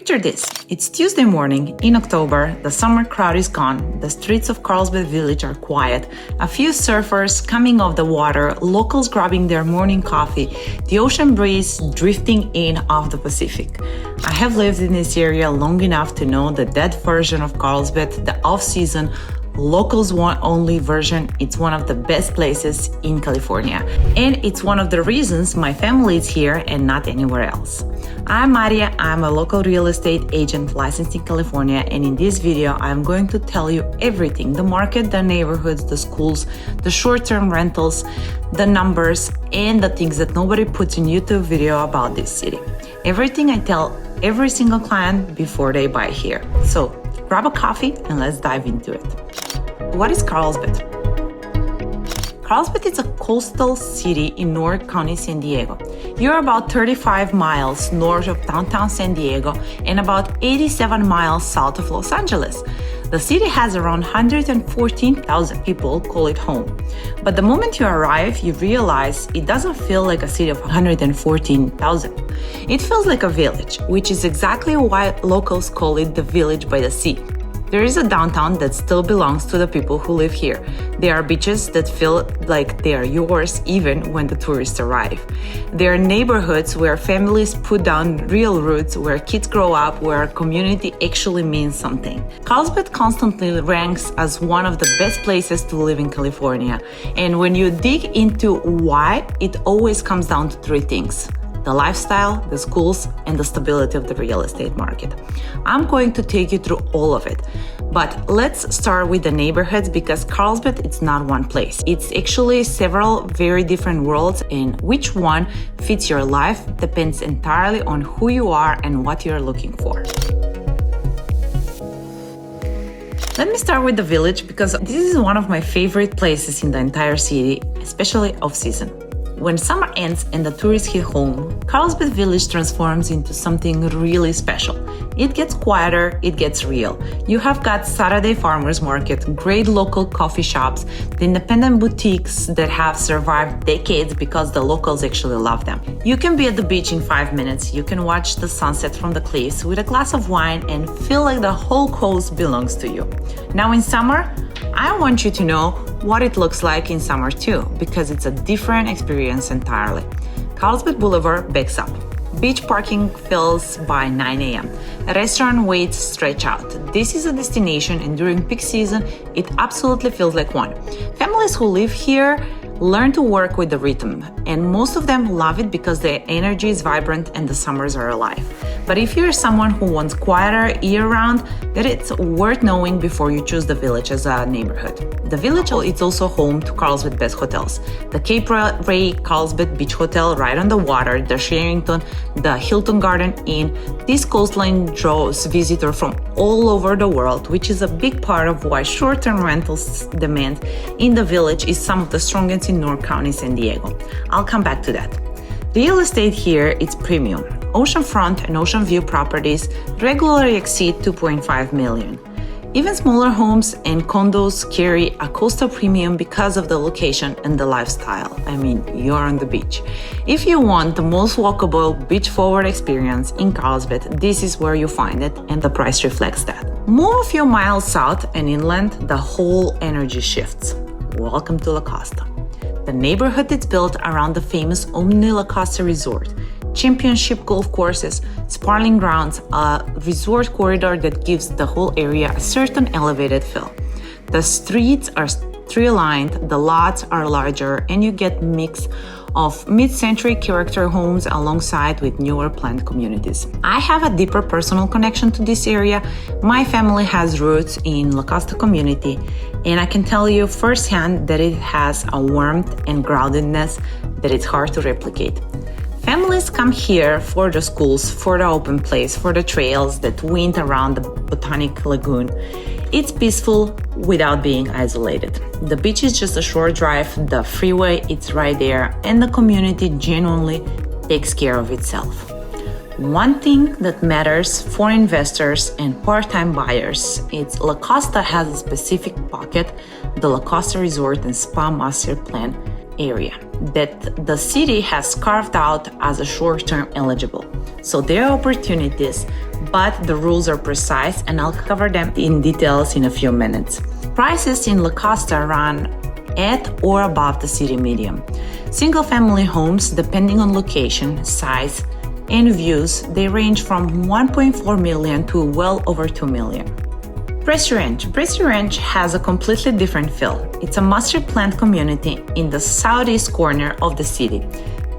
Picture this. It's Tuesday morning in October, the summer crowd is gone, the streets of Carlsbad Village are quiet, a few surfers coming off the water, locals grabbing their morning coffee, the ocean breeze drifting in off the Pacific. I have lived in this area long enough to know that version of Carlsbad, the off-season, locals want only version, it's one of the best places in California. And it's one of the reasons my family is here and not anywhere else. I'm Marija, I'm a local real estate agent licensed in California, and in this video I'm going to tell you everything: the market, the neighborhoods, the schools, the short-term rentals, the numbers, and the things that nobody puts in YouTube video about this city. Everything I tell every single client before they buy here. So grab a coffee and let's dive into it. What is Carlsbad? Carlsbad is a coastal city in North County, San Diego. You're about 35 miles north of downtown San Diego and about 87 miles south of Los Angeles. The city has around 114,000 people call it home. But the moment you arrive, you realize it doesn't feel like a city of 114,000. It feels like a village, which is exactly why locals call it the village by the sea. There is a downtown that still belongs to the people who live here. There are beaches that feel like they are yours even when the tourists arrive. There are neighborhoods where families put down real roots, where kids grow up, where a community actually means something. Carlsbad constantly ranks as one of the best places to live in California. And when you dig into why, it always comes down to three things: the lifestyle, the schools, and the stability of the real estate market. I'm going to take you through all of it. But let's start with the neighborhoods, because Carlsbad is not one place. It's actually several very different worlds, and which one fits your life depends entirely on who you are and what you're looking for. Let me start with the village, because this is one of my favorite places in the entire city, especially off-season. When summer ends and the tourists hit home, Carlsbad Village transforms into something really special. It gets quieter, it gets real. You have got Saturday farmers market, great local coffee shops, the independent boutiques that have survived decades because the locals actually love them. You can be at the beach in 5 minutes, you can watch the sunset from the cliffs with a glass of wine and feel like the whole coast belongs to you. Now in summer, I want you to know what it looks like in summer too, because it's a different experience entirely. Carlsbad Boulevard backs up. Beach parking fills by 9 a.m. Restaurant waits stretch out. This is a destination, and during peak season, it absolutely feels like one. Families who live here learn to work with the rhythm, and most of them love it because the energy is vibrant and the summers are alive. But if you're someone who wants quieter year-round, then it's worth knowing before you choose the village as a neighborhood. The village is also home to Carlsbad best hotels. The Cape Ray Carlsbad Beach Hotel right on the water, the Sheraton, the Hilton Garden Inn. This coastline draws visitors from all over the world, which is a big part of why short-term rentals demand in the village is some of the strongest in North County, San Diego. I'll come back to that. Real estate here is premium. Oceanfront and ocean view properties regularly exceed $2.5 million. Even smaller homes and condos carry a Costa premium because of the location and the lifestyle. I mean, you're on the beach. If you want the most walkable, beach-forward experience in Carlsbad, this is where you find it, and the price reflects that. Move a few miles south and inland, the whole energy shifts. Welcome to La Costa. The neighborhood is built around the famous Omni La Costa Resort, championship golf courses, sparring grounds, a resort corridor that gives the whole area a certain elevated feel. The streets are tree-lined, the lots are larger, and you get mix of mid-century character homes alongside with newer planned communities. I have a deeper personal connection to this area. My family has roots in La Costa community, and I can tell you firsthand that it has a warmth and groundedness that it's hard to replicate. Families come here for the schools, for the open place, for the trails that wind around the Botanic Lagoon. It's peaceful without being isolated. The beach is just a short drive, the freeway is right there, and the community genuinely takes care of itself. One thing that matters for investors and part-time buyers is La Costa has a specific pocket, the La Costa Resort and Spa Master Plan area, that the city has carved out as a short-term eligible. So there are opportunities but the rules are precise and I'll cover them in details in a few minutes. Prices in La Costa run at or above the city median. Single-family homes, depending on location, size, and views, they range from 1.4 million to well over 2 million. Bressi Ranch has a completely different feel. It's a master planned community in the southeast corner of the city.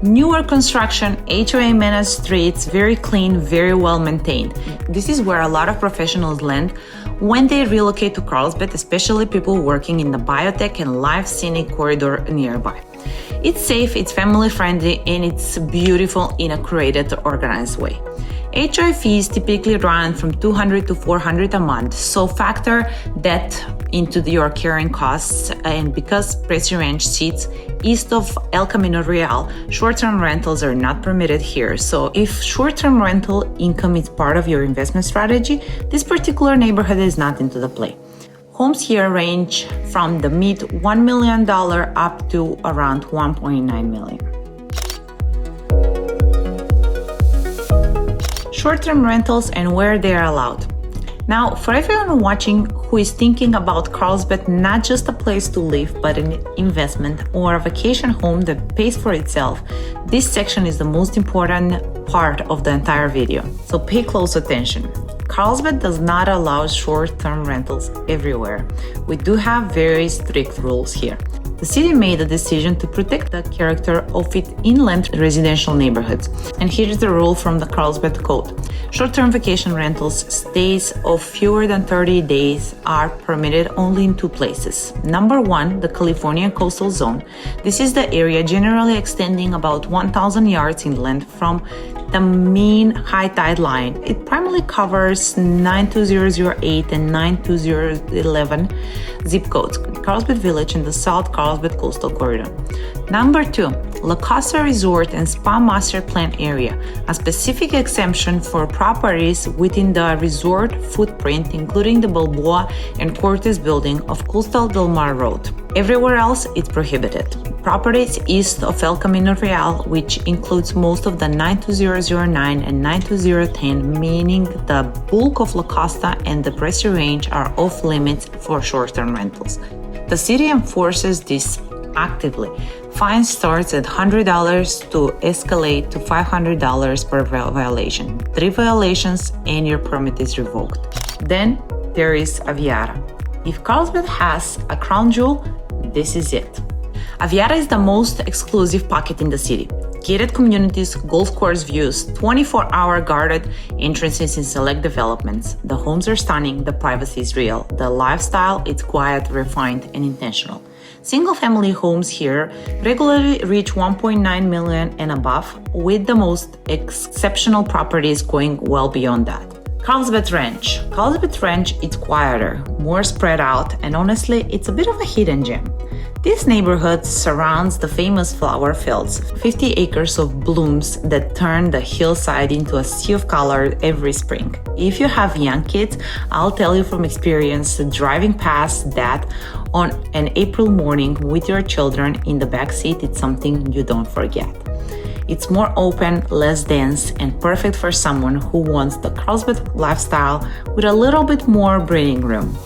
Newer construction, HOA managed streets, very clean, very well maintained. This is where a lot of professionals land when they relocate to Carlsbad, especially people working in the biotech and life scenic corridor nearby. It's safe, it's family friendly, and it's beautiful in a curated, organized way. HOA fees typically run from $200 to $400 a month, so factor that into your carrying costs. And because Bressi Ranch sits east of El Camino Real, short-term rentals are not permitted here. So if short-term rental income is part of your investment strategy, this particular neighborhood is not into the play. Homes here range from the mid $1 million up to around $1.9 million. Short-term rentals and where they are allowed. Now, for everyone watching who is thinking about Carlsbad not just a place to live, but an investment or a vacation home that pays for itself, this section is the most important part of the entire video. So pay close attention. Carlsbad does not allow short-term rentals everywhere. We do have very strict rules here. The city made a decision to protect the character of its inland residential neighborhoods. And here's the rule from the Carlsbad Code. Short-term vacation rentals, stays of fewer than 30 days are permitted only in two places. Number one, the California coastal zone. This is the area generally extending about 1,000 yards inland from the mean high tide line. It primarily covers 92008 and 92011 zip codes, Carlsbad Village and the South Carlsbad Coastal Corridor. Number two, La Costa Resort and Spa Master Plan Area, a specific exemption for properties within the resort footprint, including the Balboa and Cortez building of Costa Del Mar Road. Everywhere else, it's prohibited. Properties east of El Camino Real, which includes most of the 92009 and 92010, meaning the bulk of La Costa and the Bressi Range are off limits for short-term rentals. The city enforces this actively. Fine starts at $100 to escalate to $500 per violation. 3 violations and your permit is revoked. Then there is Aviara. If Carlsbad has a crown jewel, this is it. Aviara is the most exclusive pocket in the city. Gated communities, golf course views, 24-hour guarded entrances in select developments. The homes are stunning, the privacy is real. The lifestyle is quiet, refined, and intentional. Single-family homes here regularly reach 1.9 million and above, with the most exceptional properties going well beyond that. Carlsbad Ranch. Carlsbad Ranch is quieter, more spread out, and honestly, it's a bit of a hidden gem. This neighborhood surrounds the famous flower fields, 50 acres of blooms that turn the hillside into a sea of color every spring. If you have young kids, I'll tell you from experience, driving past that on an April morning with your children in the backseat, it's something you don't forget. It's more open, less dense, and perfect for someone who wants the Carlsbad lifestyle with a little bit more breathing room.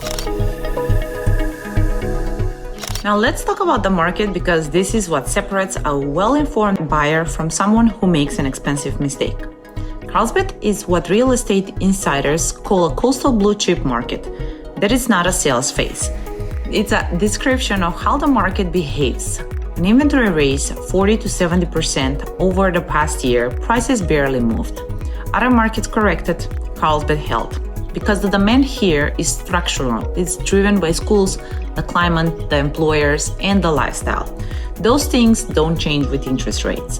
Now let's talk about the market, because this is what separates a well-informed buyer from someone who makes an expensive mistake. Carlsbad is what real estate insiders call a coastal blue chip market. That is not a sales phase. It's a description of how the market behaves. An inventory raised 40 to 70% over the past year, prices barely moved. Other markets corrected, Carlsbad held. Because the demand here is structural, it's driven by schools, the climate, the employers, and the lifestyle. Those things don't change with interest rates.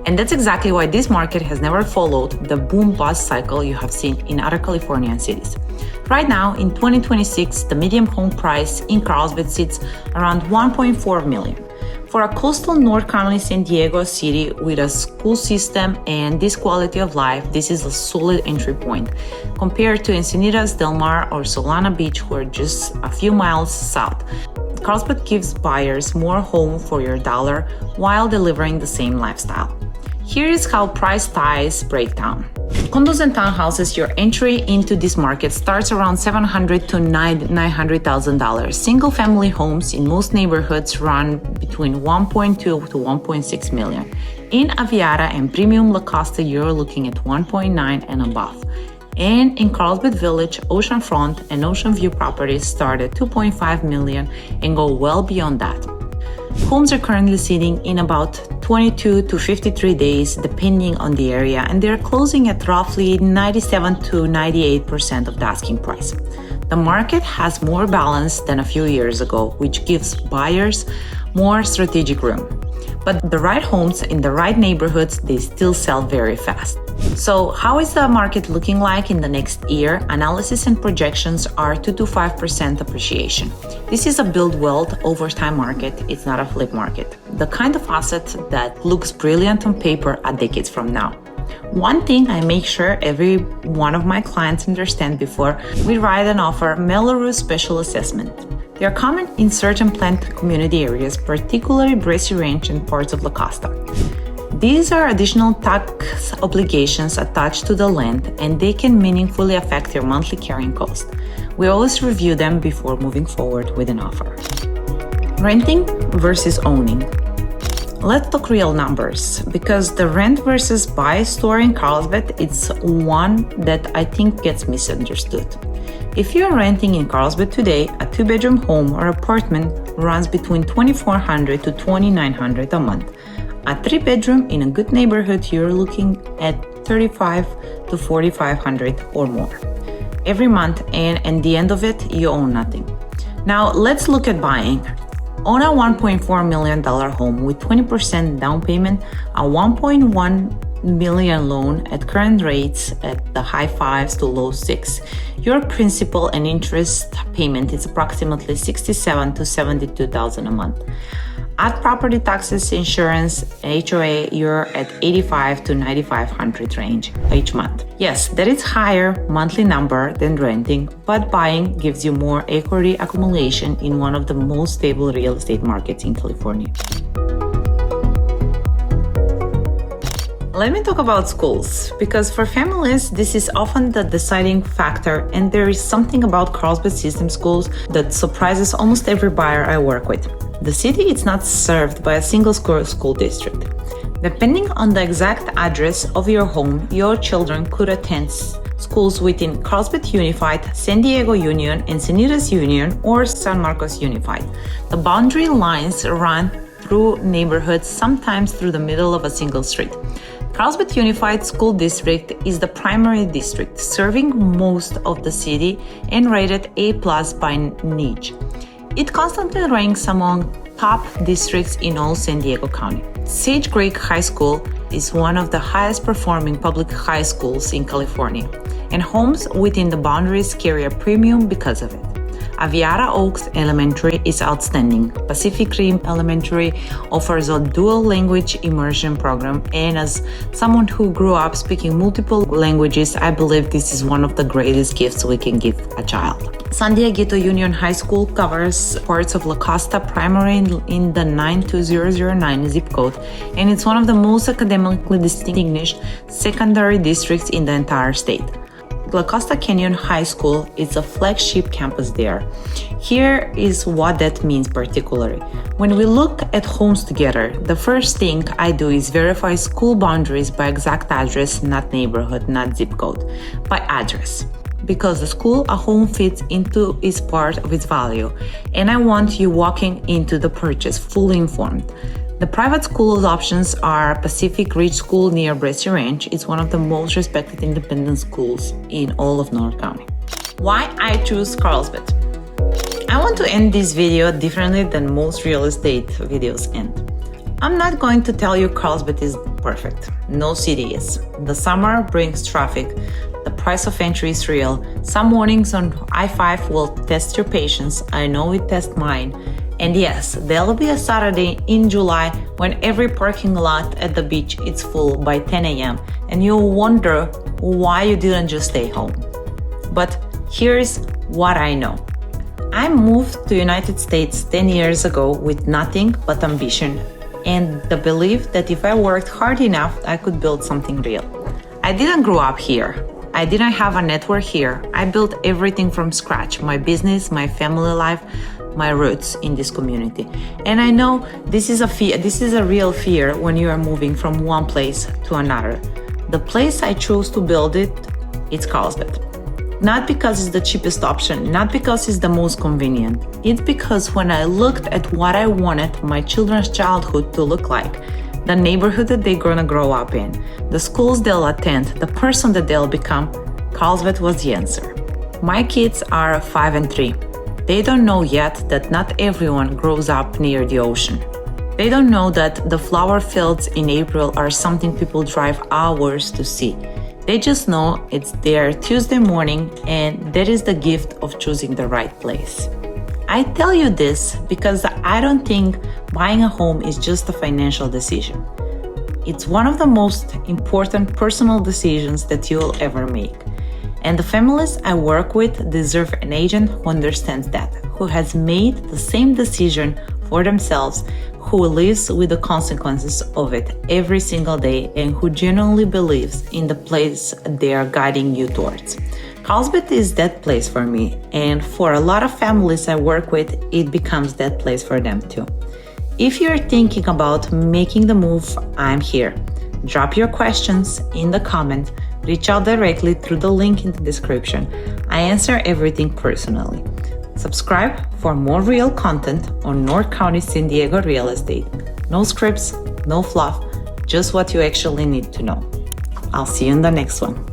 And that's exactly why this market has never followed the boom-bust cycle you have seen in other Californian cities. Right now, in 2026, the median home price in Carlsbad sits around $1.4 million. For a coastal North County San Diego city with a school system and this quality of life, this is a solid entry point compared to Encinitas, Del Mar, or Solana Beach, who are just a few miles south. Carlsbad gives buyers more home for your dollar while delivering the same lifestyle. Here is how price ties break down. Condos and townhouses, your entry into this market starts around $700,000 to $900,000. Single-family homes in most neighborhoods run between 1.2 to 1.6 million. In Aviara and premium Costa, you're looking at 1.9 and above. And in Carlsbad Village, oceanfront and ocean view properties start at 2.5 million and go well beyond that. Homes are currently sitting in about 22 to 53 days depending on the area, and they're closing at roughly 97 to 98% of the asking price. The market has more balance than a few years ago, which gives buyers more strategic room. But the right homes in the right neighborhoods, they still sell very fast. So how is the market looking like in the next year? Analysis and projections are 2 to 5% appreciation. This is a build wealth over time market, it's not a flip market. The kind of asset that looks brilliant on paper a decade from now. One thing I make sure every one of my clients understand before we write an offer: Melrose Special Assessment. They are common in certain planned community areas, particularly Bressi Ranch and parts of Costa. These are additional tax obligations attached to the land, and they can meaningfully affect your monthly carrying cost. We always review them before moving forward with an offer. Renting versus owning. Let's talk real numbers, because the rent versus buy story in Carlsbad, it's one that I think gets misunderstood. If you're renting in Carlsbad today, a 2-bedroom home or apartment runs between $2,400 to $2,900 a month. A 3-bedroom in a good neighborhood, you're looking at $3,500 to $4,500 or more every month, and at the end of it, you own nothing. Now, let's look at buying. Own a $1.4 million home with 20% down payment, a $1.1 million loan at current rates at the high 5s to low 6. Your principal and interest payment is approximately $67,000 to $72,000 a month. Add property taxes, insurance, HOA, you're at $8,500 to $9,500 range each month. Yes, that is higher monthly number than renting, but buying gives you more equity accumulation in one of the most stable real estate markets in California. Let me talk about schools, because for families, this is often the deciding factor, and there is something about Carlsbad system schools that surprises almost every buyer I work with. The city is not served by a single school district. Depending on the exact address of your home, your children could attend schools within Carlsbad Unified, San Diego Union, Encinitas Union, or San Marcos Unified. The boundary lines run through neighborhoods, sometimes through the middle of a single street. Carlsbad Unified School District is the primary district, serving most of the city and rated A+ by NICHE. It constantly ranks among top districts in all San Diego County. Sage Creek High School is one of the highest performing public high schools in California, and homes within the boundaries carry a premium because of it. Aviara Oaks Elementary is outstanding. Pacific Rim Elementary offers a dual language immersion program, and as someone who grew up speaking multiple languages, I believe this is one of the greatest gifts we can give a child. San Dieguito Union High School covers parts of Costa, primarily in the 92009 zip code, and it's one of the most academically distinguished secondary districts in the entire state. Costa Canyon High School is a flagship campus there. Here is what that means particularly. When we look at homes together, the first thing I do is verify school boundaries by exact address, not neighborhood, not zip code, by address. Because the school a home fits into is part of its value, and I want you walking into the purchase fully informed. The private school options are Pacific Ridge School near Bressi Ranch. It's one of the most respected independent schools in all of North County. Why I choose Carlsbad? I want to end this video differently than most real estate videos end. I'm not going to tell you Carlsbad is perfect. No city is. The summer brings traffic. The price of entry is real. Some mornings on I-5 will test your patience. I know it tests mine. And yes, there'll be a Saturday in July when every parking lot at the beach is full by 10 a.m. and you'll wonder why you didn't just stay home. But here's what I know. I moved to United States 10 years ago with nothing but ambition and the belief that if I worked hard enough, I could build something real. I didn't grow up here. I didn't have a network here. I built everything from scratch, my business, my family life, my roots in this community. And I know this is a real fear when you are moving from one place to another. The place I chose to build it's Carlsbad. Not because it's the cheapest option, not because it's the most convenient. It's because when I looked at what I wanted my children's childhood to look like, the neighborhood that they're gonna grow up in, the schools they'll attend, the person that they'll become, Carlsbad was the answer. My kids are 5 and 3. They don't know yet that not everyone grows up near the ocean. They don't know that the flower fields in April are something people drive hours to see. They just know it's there Tuesday morning, and that is the gift of choosing the right place. I tell you this because I don't think buying a home is just a financial decision. It's one of the most important personal decisions that you'll ever make. And the families I work with deserve an agent who understands that, who has made the same decision for themselves, who lives with the consequences of it every single day, and who genuinely believes in the place they are guiding you towards. Carlsbad is that place for me, and for a lot of families I work with, it becomes that place for them too. If you're thinking about making the move, I'm here. Drop your questions in the comment, reach out directly through the link in the description. I answer everything personally. Subscribe for more real content on North County San Diego real estate. No scripts, no fluff, just what you actually need to know. I'll see you in the next one.